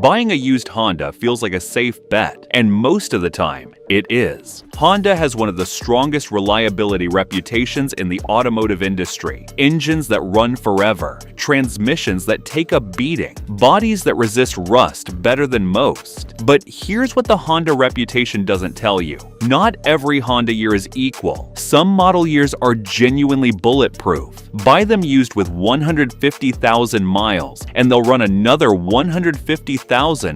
Buying a used Honda feels like a safe bet, and most of the time, it is. Honda has one of the strongest reliability reputations in the automotive industry. Engines that run forever, transmissions that take a beating, bodies that resist rust better than most. But here's what the Honda reputation doesn't tell you. Not every Honda year is equal. Some model years are genuinely bulletproof. Buy them used with 150,000 miles, and they'll run another 150,000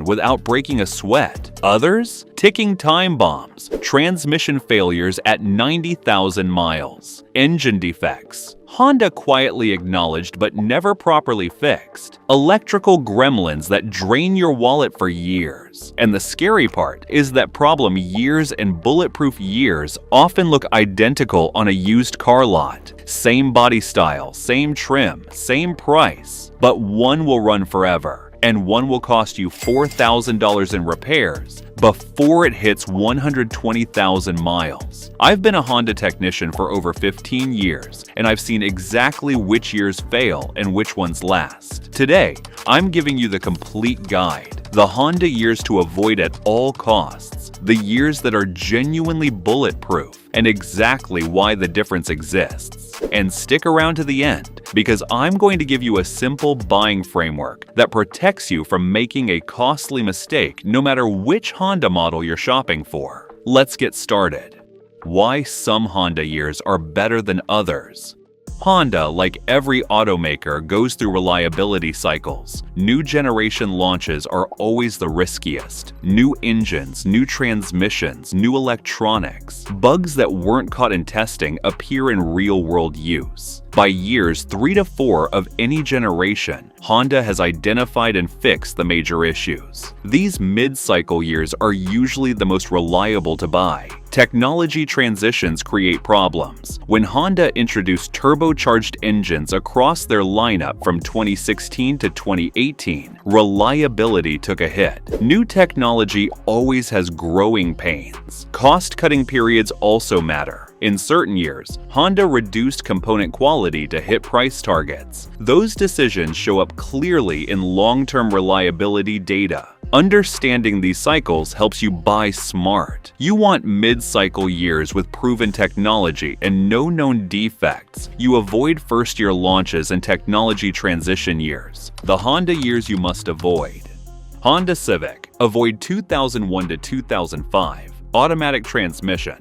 without breaking a sweat. Others? Ticking time bombs, transmission failures at 90,000 miles, engine defects. Honda quietly acknowledged but never properly fixed. Electrical gremlins that drain your wallet for years. And the scary part is that problem years and bulletproof years often look identical on a used car lot. Same body style, same trim, same price. But one will run forever, and one will cost you $4,000 in repairs before it hits 120,000 miles. I've been a Honda technician for over 15 years, and I've seen exactly which years fail and which ones last. Today, I'm giving you the complete guide, the Honda years to avoid at all costs, the years that are genuinely bulletproof, and exactly why the difference exists. And stick around to the end, because I'm going to give you a simple buying framework that protects you from making a costly mistake no matter which Honda model you're shopping for. Let's get started. Why some Honda years are better than others. Honda, like every automaker, goes through reliability cycles. New generation launches are always the riskiest. New engines, new transmissions, new electronics. Bugs that weren't caught in testing appear in real-world use. By years 3 to 4 of any generation, Honda has identified and fixed the major issues. These mid-cycle years are usually the most reliable to buy. Technology transitions create problems. When Honda introduced turbocharged engines across their lineup from 2016 to 2018, reliability took a hit. New technology always has growing pains. Cost-cutting periods also matter. In certain years, Honda reduced component quality to hit price targets. Those decisions show up clearly in long-term reliability data. Understanding these cycles helps you buy smart. You want mid-cycle years with proven technology and no known defects. You avoid first-year launches and technology transition years. The Honda years you must avoid. Honda Civic. Avoid 2001 to 2005. Automatic transmission.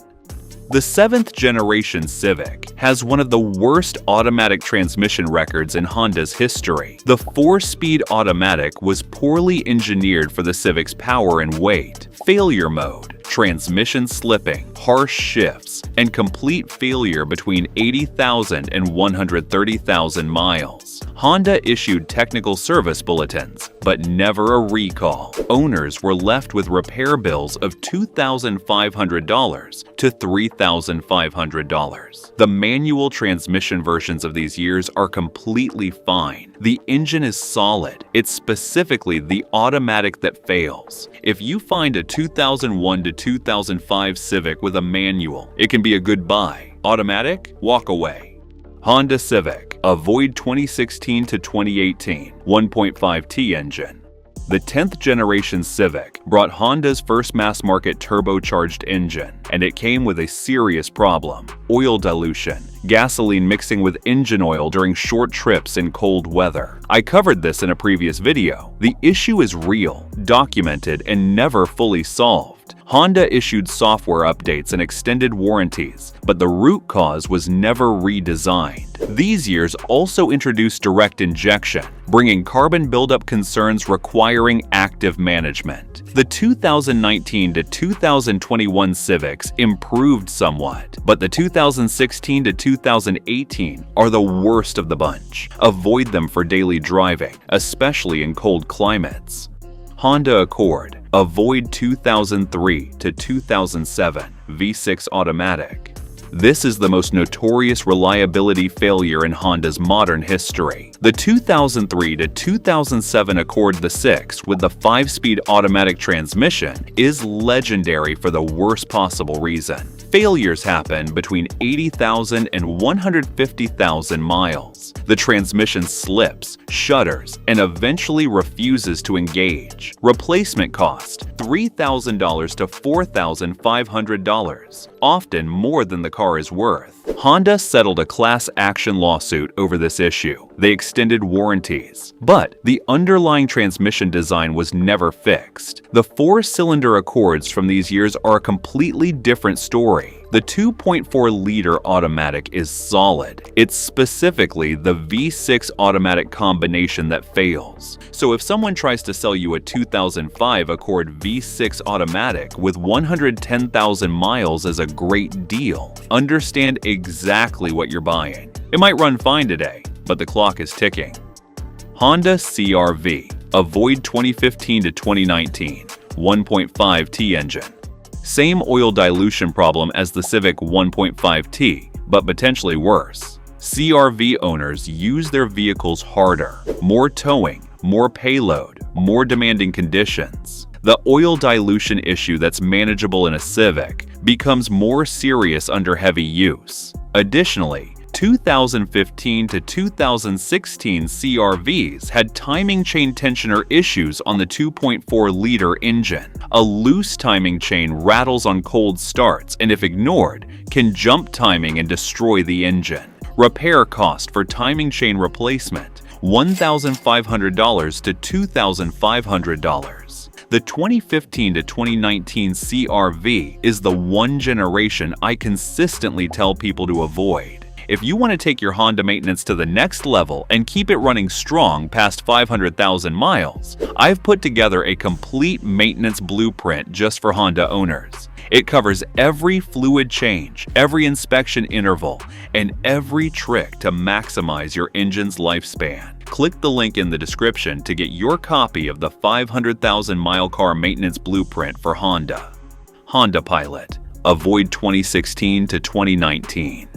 The 7th generation Civic has one of the worst automatic transmission records in Honda's history. The 4-speed automatic was poorly engineered for the Civic's power and weight. Failure mode, transmission slipping, harsh shifts, and complete failure between 80,000 and 130,000 miles. Honda issued technical service bulletins, but never a recall. Owners were left with repair bills of $2,500 to $3,500. The manual transmission versions of these years are completely fine. The engine is solid. It's specifically the automatic that fails. If you find a 2001 to 2005 Civic with a manual, it can be a good buy. Automatic? Walk away. Honda Civic. Avoid 2016 to 2018 1.5T engine. The 10th generation Civic brought Honda's first mass-market turbocharged engine, and it came with a serious problem: oil dilution, gasoline mixing with engine oil during short trips in cold weather. I covered this in a previous video. The issue is real, documented, and never fully solved. Honda issued software updates and extended warranties, but the root cause was never redesigned. These years also introduced direct injection, bringing carbon buildup concerns requiring active management. The 2019 to 2021 Civics improved somewhat, but the 2016 to 2018 are the worst of the bunch. Avoid them for daily driving, especially in cold climates. Honda Accord. Avoid 2003 to 2007 V6 automatic. This is the most notorious reliability failure in Honda's modern history. The 2003 to 2007 Accord the 6 with the 5-speed automatic transmission is legendary for the worst possible reason. Failures happen between 80,000 and 150,000 miles. The transmission slips, shudders, and eventually refuses to engage. Replacement cost: $3,000 to $4,500, often more than the car is worth. Honda settled a class action lawsuit over this issue. They extended warranties, but the underlying transmission design was never fixed. The four-cylinder Accords from these years are a completely different story. The 2.4-liter automatic is solid. It's specifically the V6 automatic combination that fails. So if someone tries to sell you a 2005 Accord V6 automatic with 110,000 miles as a great deal, understand exactly what you're buying. It might run fine today, but the clock is ticking. Honda CR-V. Avoid 2015 to 2019. 1.5T engine. Same oil dilution problem as the Civic 1.5T, but potentially worse. CR-V owners use their vehicles harder. More towing, more payload, more demanding conditions. The oil dilution issue that's manageable in a Civic becomes more serious under heavy use. Additionally, 2015 to 2016 CR-Vs had timing chain tensioner issues on the 2.4-liter engine. A loose timing chain rattles on cold starts and, if ignored, can jump timing and destroy the engine. Repair cost for timing chain replacement: $1,500 to $2,500. The 2015 to 2019 CR-V is the one generation I consistently tell people to avoid. If you want to take your Honda maintenance to the next level and keep it running strong past 500,000 miles, I've put together a complete maintenance blueprint just for Honda owners. It covers every fluid change, every inspection interval, and every trick to maximize your engine's lifespan. Click the link in the description to get your copy of the 500,000-mile car maintenance blueprint for Honda. Honda Pilot. Avoid 2016 to 2019.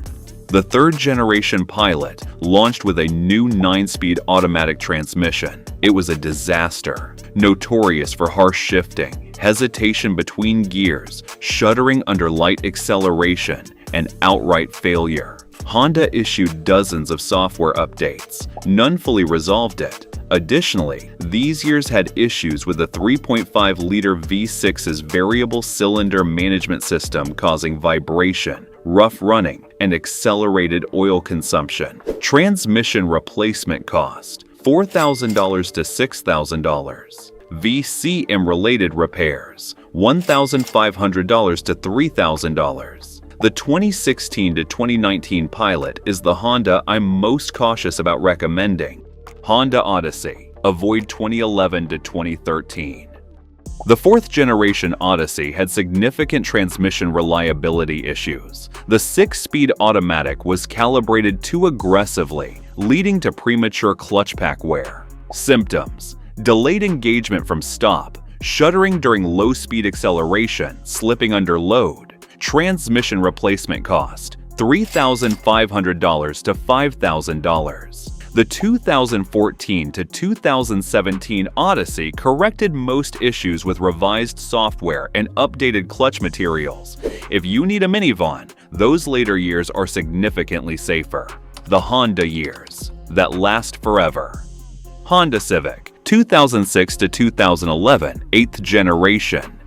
The third-generation Pilot launched with a new 9-speed automatic transmission. It was a disaster, notorious for harsh shifting, hesitation between gears, shuddering under light acceleration, and outright failure. Honda issued dozens of software updates. None fully resolved it. Additionally, these years had issues with the 3.5-liter V6's variable cylinder management system causing vibration, rough running, and accelerated oil consumption. Transmission replacement cost: $4,000 to $6,000. VCM-related repairs: $1,500 to $3,000. The 2016 to 2019 Pilot is the Honda I'm most cautious about recommending. Honda Odyssey. Avoid 2011 to 2013. The fourth-generation Odyssey had significant transmission reliability issues. The 6-speed automatic was calibrated too aggressively, leading to premature clutch pack wear. Symptoms: delayed engagement from stop, shuddering during low-speed acceleration, slipping under load. Transmission replacement cost: $3,500 to $5,000. The 2014 to 2017 Odyssey corrected most issues with revised software and updated clutch materials. If you need a minivan, those later years are significantly safer. The Honda years that last forever. Honda Civic, 2006 to 2011, 8th generation.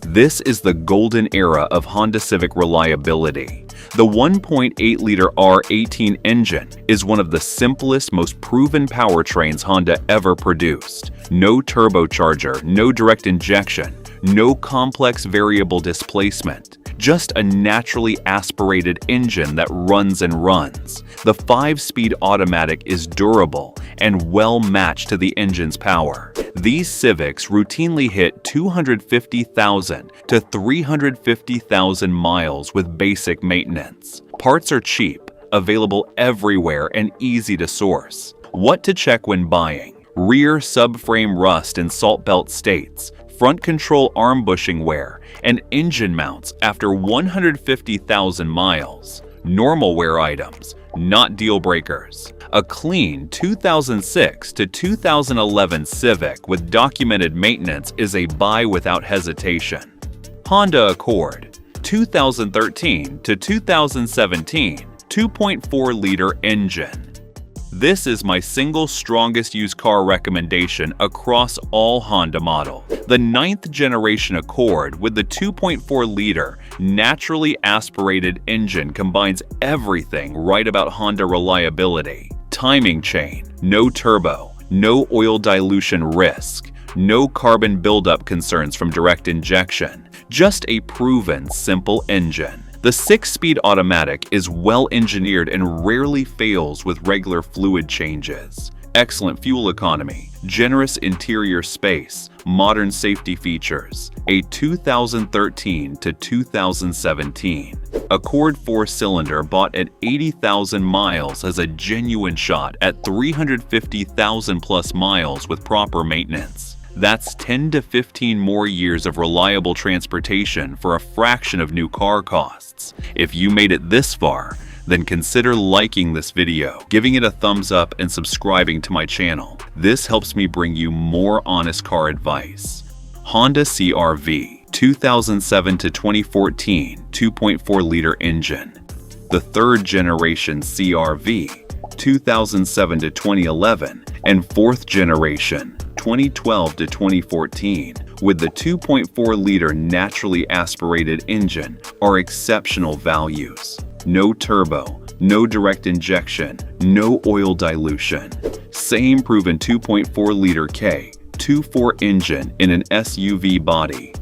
This is the golden era of Honda Civic reliability. The 1.8-liter R18 engine is one of the simplest, most proven powertrains Honda ever produced. No turbocharger, no direct injection, no complex variable displacement. Just a naturally aspirated engine that runs and runs. The 5-speed automatic is durable and well matched to the engine's power. These Civics routinely hit 250,000 to 350,000 miles with basic maintenance. Parts are cheap, available everywhere, and easy to source. What to check when buying: rear subframe rust in salt belt states, front control arm bushing wear, and engine mounts after 150,000 miles. Normal wear items, not deal breakers. A clean 2006 to 2011 Civic with documented maintenance is a buy without hesitation. Honda Accord. 2013 to 2017 2.4-liter engine. This is my single strongest used car recommendation across all Honda models. The 9th generation Accord with the 2.4-liter naturally aspirated engine combines everything right about Honda reliability. Timing chain, no turbo, no oil dilution risk, no carbon buildup concerns from direct injection, just a proven simple engine. The 6-speed automatic is well-engineered and rarely fails with regular fluid changes. Excellent fuel economy, generous interior space, modern safety features. A 2013 to 2017 Accord 4-cylinder bought at 80,000 miles has a genuine shot at 350,000 plus miles with proper maintenance. That's 10 to 15 more years of reliable transportation for a fraction of new car costs. If you made it this far, then consider liking this video, giving it a thumbs up, and subscribing to my channel. This helps me bring you more honest car advice. Honda CR-V 2007 to 2014 2.4-liter engine. The 3rd generation CR-V 2007 to 2011 and 4th generation 2012 to 2014 with the 2.4-liter naturally aspirated engine are exceptional values. No turbo, no direct injection, no oil dilution. Same proven 2.4-liter K24 engine in an SUV body.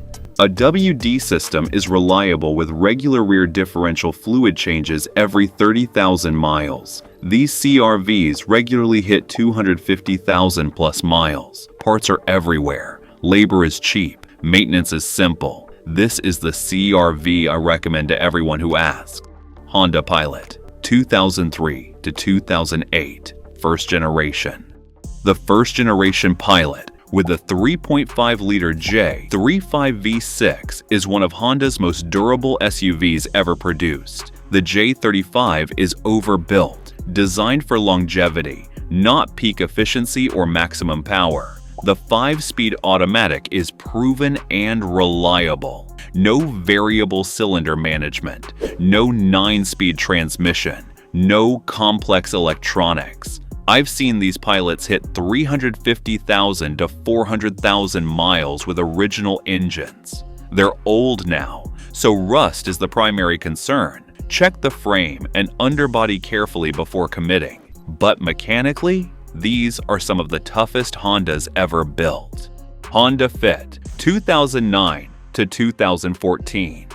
A WD system is reliable with regular rear differential fluid changes every 30,000 miles. These CR-Vs regularly hit 250,000 plus miles. Parts are everywhere. Labor is cheap. Maintenance is simple. This is the CR-V I recommend to everyone who asks. Honda Pilot 2003 to 2008 1st generation. The 1st generation Pilot with the 3.5-liter J35 V6 is one of Honda's most durable SUVs ever produced. The J35 is overbuilt, designed for longevity, not peak efficiency or maximum power. The 5-speed automatic is proven and reliable. No variable cylinder management, no 9-speed transmission, no complex electronics. I've seen these Pilots hit 350,000 to 400,000 miles with original engines. They're old now, so rust is the primary concern. Check the frame and underbody carefully before committing. But mechanically, these are some of the toughest Hondas ever built. Honda Fit 2009 to 2014.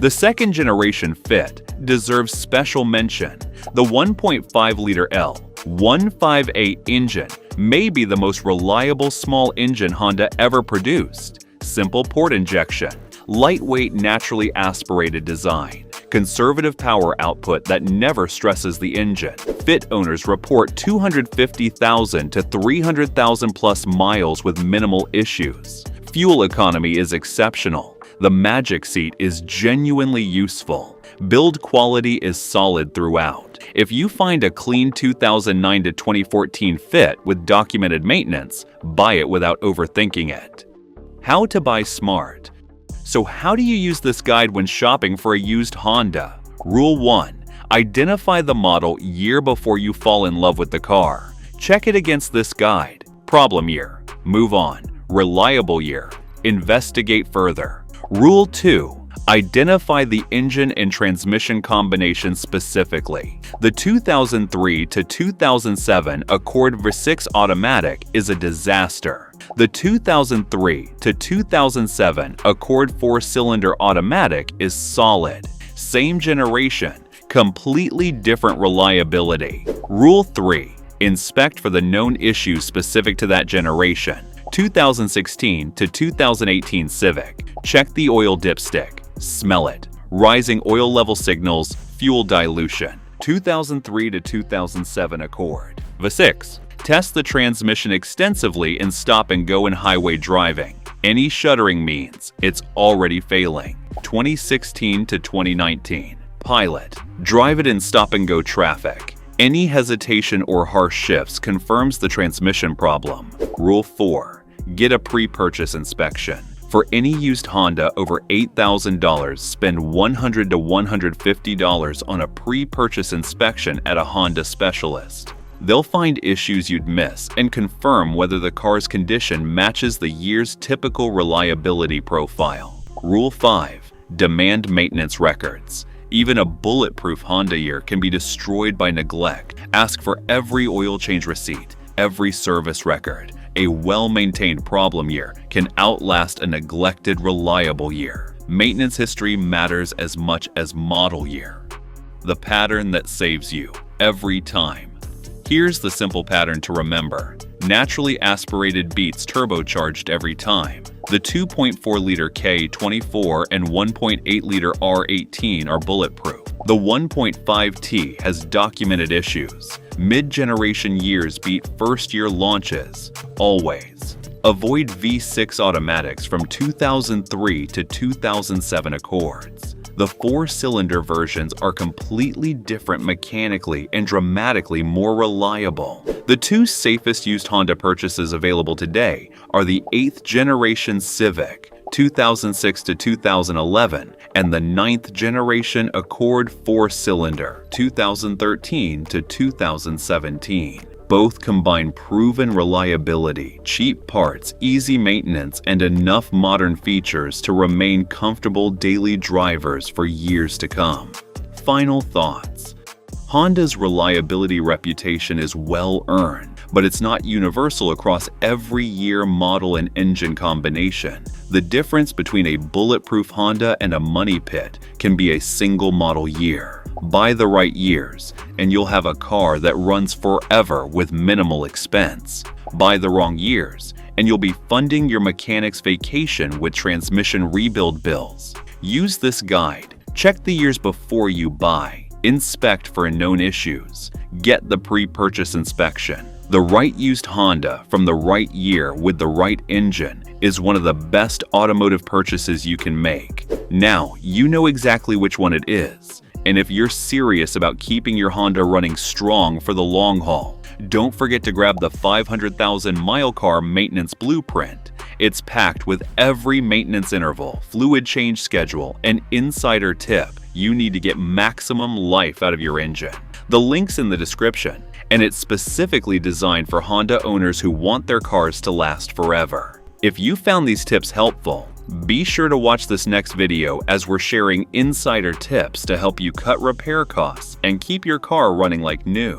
The 2nd generation Fit deserves special mention. The 1.5-liter L158 engine may be the most reliable small engine Honda ever produced. Simple port injection, lightweight naturally aspirated design, conservative power output that never stresses the engine. Fit owners report 250,000 to 300,000 plus miles with minimal issues. Fuel economy is exceptional. The Magic Seat is genuinely useful. Build quality is solid throughout. If you find a clean 2009 to 2014 Fit with documented maintenance, buy it without overthinking it. How to buy smart. So how do you use this guide when shopping for a used Honda? Rule 1. Identify the model year before you fall in love with the car. Check it against this guide. Problem year. Move on. Reliable year. Investigate further. Rule 2. Identify the engine and transmission combination specifically. The 2003 to 2007 Accord V6 automatic is a disaster. The 2003 to 2007 Accord 4-cylinder automatic is solid. Same generation, completely different reliability. Rule 3. Inspect for the known issues specific to that generation. 2016 to 2018 Civic. Check the oil dipstick. Smell it. Rising oil level signals, fuel dilution. 2003 to 2007 Accord. V6. Test the transmission extensively in stop-and-go and highway driving. Any shuddering means it's already failing. 2016 to 2019 Pilot. Drive it in stop-and-go traffic. Any hesitation or harsh shifts confirms the transmission problem. Rule 4. Get a pre-purchase inspection. For any used Honda over $8,000, spend $100 to $150 on a pre-purchase inspection at a Honda specialist. They'll find issues you'd miss and confirm whether the car's condition matches the year's typical reliability profile. Rule 5. Demand maintenance records. Even a bulletproof Honda year can be destroyed by neglect. Ask for every oil change receipt, every service record. A well-maintained problem year can outlast a neglected reliable year. Maintenance history matters as much as model year. The pattern that saves you every time. Here's the simple pattern to remember. Naturally aspirated beats turbocharged every time. The 2.4-liter K24 and 1.8-liter R18 are bulletproof. The 1.5T has documented issues. Mid-generation years beat first-year launches, always. Avoid V6 automatics from 2003 to 2007 Accords. The 4-cylinder versions are completely different mechanically and dramatically more reliable. The two safest used Honda purchases available today are the 8th generation Civic, 2006 to 2011, and the 9th generation Accord 4-cylinder, 2013 to 2017. Both combine proven reliability, cheap parts, easy maintenance, and enough modern features to remain comfortable daily drivers for years to come. Final thoughts. Honda's reliability reputation is well earned, but it's not universal across every year, model, and engine combination. The difference between a bulletproof Honda and a money pit can be a single model year. Buy the right years, and you'll have a car that runs forever with minimal expense. Buy the wrong years, and you'll be funding your mechanic's vacation with transmission rebuild bills. Use this guide. Check the years before you buy. Inspect for known issues. Get the pre-purchase inspection. The right used Honda from the right year with the right engine is one of the best automotive purchases you can make. Now you know exactly which one it is. And if you're serious about keeping your Honda running strong for the long haul, don't forget to grab the 500,000-mile car maintenance blueprint. It's packed with every maintenance interval, fluid change schedule, and insider tip you need to get maximum life out of your engine. The link's in the description, and it's specifically designed for Honda owners who want their cars to last forever. If you found these tips helpful, be sure to watch this next video as we're sharing insider tips to help you cut repair costs and keep your car running like new.